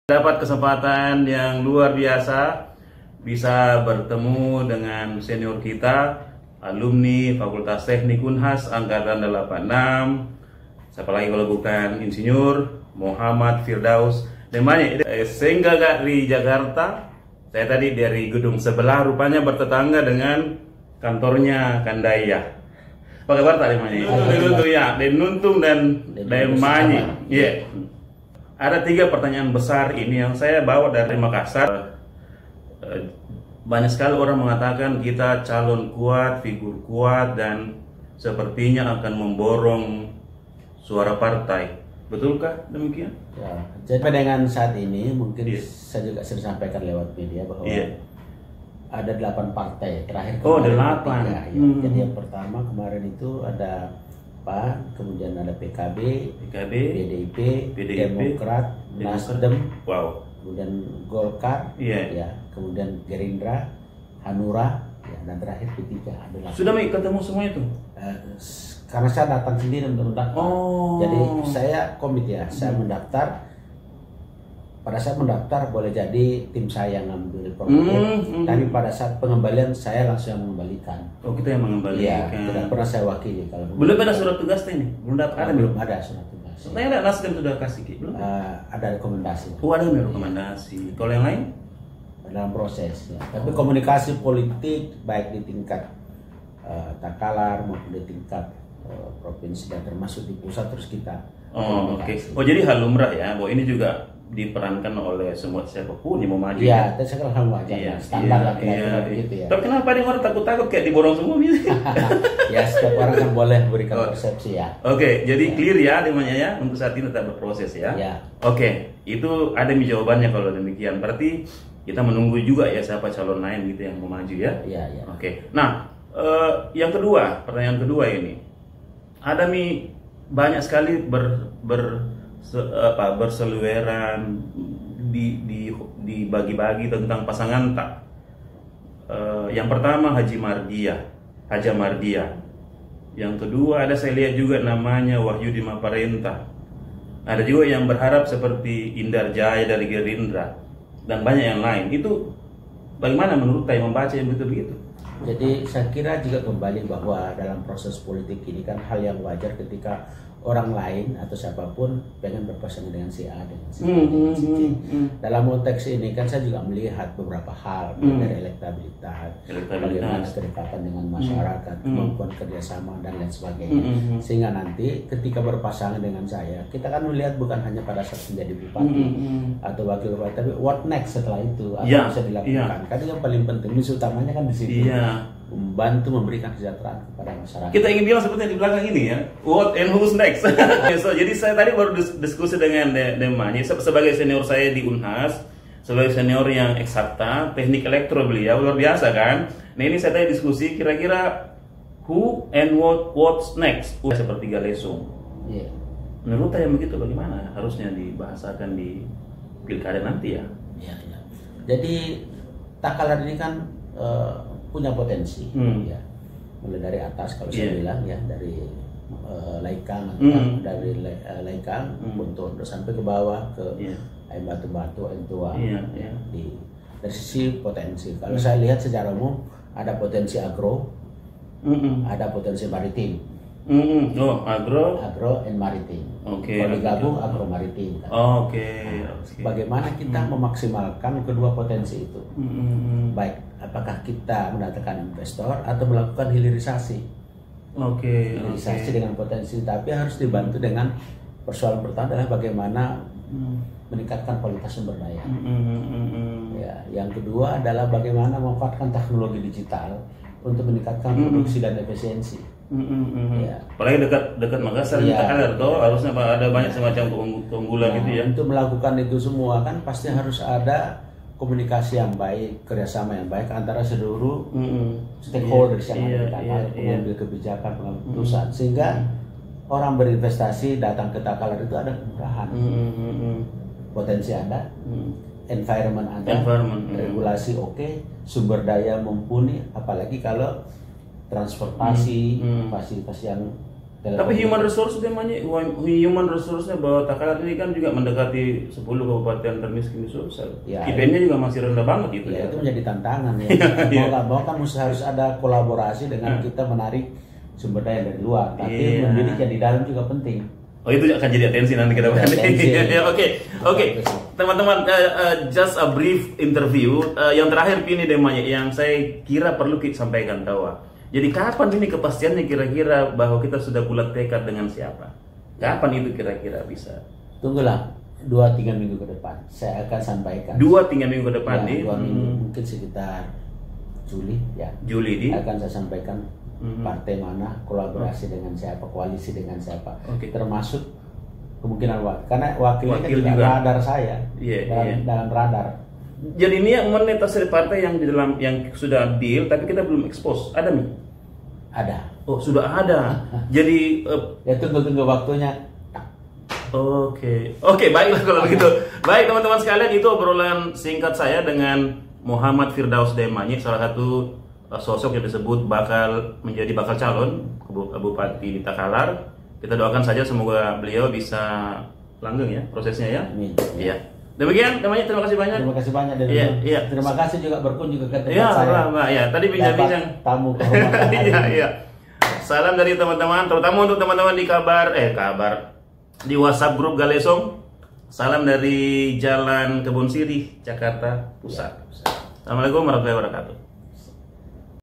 Dapat kesempatan yang luar biasa bisa bertemu dengan senior kita, alumni Fakultas Teknik Unhas Angkatan 86. Siapa lagi kalau bukan Insinyur Muhammad Firdaus. Namanya sehingga dari Jakarta. Saya tadi dari gedung sebelah, rupanya bertetangga dengan kantornya Kandaya. Apa kabar tadi namanya? Denuntung ya, Denuntung dan Demanyi. Iya. Ada 3 pertanyaan besar ini yang saya bawa dari Makassar. Banyak sekali orang mengatakan kita calon kuat, figur kuat, dan sepertinya akan memborong suara partai. Betulkah demikian? Ya, jadi dengan saat ini mungkin saya juga sudah sampaikan lewat media bahwa ada 8 partai terakhir. Oh, 8. Ya. Jadi yang pertama kemarin itu ada PAN, kemudian ada PKB, PDIP, Demokrat, Nasdem, kemudian Golkar, ya, kemudian Gerindra, Hanura, ya, dan terakhir P3 adalah. Sudah ketemu semua itu? Karena saya datang sendiri untuk mendaftar. Jadi saya komit ya, saya mendaftar. Pada saat mendaftar boleh jadi tim saya yang ngambil formulir, tapi pada saat pengembalian saya langsung yang mengembalikan. Oh, kita yang mengembalikan. Iya, tidak pernah saya wakili. Kalau belum ada surat tugas ini? Belum dapat? Belum ada surat tugas. Saya Nasdem sudah kasih, belum? Ada rekomendasi. Oh, ada rekomendasi. Kalau yang lain? Dalam proses. Ya. Tapi komunikasi politik baik di tingkat Takalar maupun di tingkat provinsi dan termasuk di pusat terus kita. Oke. Oh, jadi hal lumrah ya, bahwa ini juga diperankan oleh semua siapapun yang mau maju. Iya, itu saya kan wajar. Standar lah kira-kira begitu ya. Tapi kenapa ada orang takut-takut kayak diborong semua ini? Ya, setiap orang kan boleh berikan persepsi ya. Oke, jadi clear ya namanya ya, untuk saat ini tetap berproses ya. Oke, itu ada jawabannya kalau demikian. Berarti kita menunggu juga ya siapa calon lain gitu yang mau maju ya. Iya. Oke. Nah, yang kedua, pertanyaan kedua ini. Ada banyak sekali berseliweran dibagi-bagi tentang pasangan tak. Yang pertama Haja Mardia. Yang kedua ada saya lihat juga namanya Wahyudi Maparenta. Ada juga yang berharap seperti Indar Jaya dari Gerindra dan banyak yang lain. Itu bagaimana menurut saya membaca yang begitu? Jadi saya kira juga kembali bahwa dalam proses politik ini kan hal yang wajar ketika orang lain atau siapapun pengen berpasangan dengan si A dengan si B. Dalam konteks ini kan saya juga melihat beberapa hal dari elektabilitas, bagaimana kedekatan dengan masyarakat, kemampuan kerjasama dan lain sebagainya. Sehingga nanti ketika berpasangan dengan saya, kita kan melihat bukan hanya pada saat menjadi bupati atau wakil bupati, tapi what next setelah itu apa bisa dilakukan. Karena yang paling penting misi utamanya kan di situ. Membantu memberikan kesejahteraan kepada masyarakat. Kita ingin bilang seperti di belakang ini ya, what and who's next. So, jadi saya tadi baru diskusi dengan Demanyi sebagai senior saya di Unhas, sebagai senior yang eksakta, teknik elektro beliau luar biasa kan. Nah ini saya tadi diskusi kira-kira who and what's next. Seperti Galesung. Menurut saya begitu, bagaimana harusnya dibahasakan di pilkada nanti ya? Jadi Takalar ini kan punya potensi ya, mulai dari atas kalau saya bilang ya, dari Laikang dari Laikang untuk sampai ke bawah ke Air Batu-Batu Entua. Dari sisi potensi kalau saya lihat secara umum ada potensi agro, ada potensi maritim. Agro and maritim. Kalau digabung agro maritim. Bagaimana kita memaksimalkan kedua potensi itu? Baik, apakah kita mendatangkan investor atau melakukan hilirisasi? Hilirisasi dengan potensi, tapi harus dibantu dengan persoalan pertama adalah bagaimana meningkatkan kualitas sumber daya. Yang kedua adalah bagaimana memanfaatkan teknologi digital untuk meningkatkan produksi dan efisiensi. Apalagi dekat Makassar, Takalar toh harusnya ada banyak semacam keunggulan gitu ya. Untuk melakukan itu semua kan pasti harus ada komunikasi yang baik, kerjasama yang baik antara seluruh stakeholders yang ada di Takalar, pengambil kebijakan, pengambil keputusan, sehingga orang berinvestasi datang ke Takalar itu ada kemurahan, potensi ada, environment ada, regulasi oke, sumber daya mumpuni, apalagi kalau transportasi, fasilitas yang Tapi human resource namanya, human resource-nya bahwa Takalar ini kan juga mendekati 10 kabupaten termiskin di Sulsel. Ya, IPN-nya juga masih rendah banget itu. Ya, itu menjadi tantangan ya. Mau nggak mau kan harus ada kolaborasi dengan kita menarik sumber daya dari luar. Tapi mendidik yang di dalam juga penting. Oh, itu akan jadi atensi nanti kita bahas. Oke. Teman-teman, just a brief interview. Yang terakhir ini demanya yang saya kira perlu kita sampaikan tahu. Jadi kapan ini kepastiannya kira-kira bahwa kita sudah bulat tekad dengan siapa? Kapan itu kira-kira bisa? Tunggulah 2-3 minggu ke depan. Saya akan sampaikan. 2-3 minggu ke depan nih. 2 minggu mungkin sekitar Juli ya. Juli di. Akan saya sampaikan partai mana, kolaborasi dengan siapa, koalisi dengan siapa. Termasuk kemungkinan karena wakilnya kan juga radar saya. Dalam radar. Jadi ini yang monetasi partai yang di dalam yang sudah deal tapi kita belum expose. Ada nih? Ada. Oh, sudah ada. Jadi ya tunggu waktunya. Oke, baiklah kalau begitu. Baik teman-teman sekalian, itu obrolan singkat saya dengan Muhammad Firdaus Daemanyik, salah satu sosok yang disebut menjadi bakal calon Bupati di Takalar. Kita doakan saja semoga beliau bisa langgeng ya prosesnya ya. Amin. Iya. Demikian, namanya terima kasih banyak. Terima kasih banyak dan terima kasih juga berkunjung ke tempat saya. Ya, tadi bincang-bincang tamu kehormatan. Iya. Salam dari teman-teman, terutama untuk teman-teman di kabar di WhatsApp grup Galesong. Salam dari Jalan Kebon Sirih, Jakarta Pusat. Assalamualaikum warahmatullahi wabarakatuh.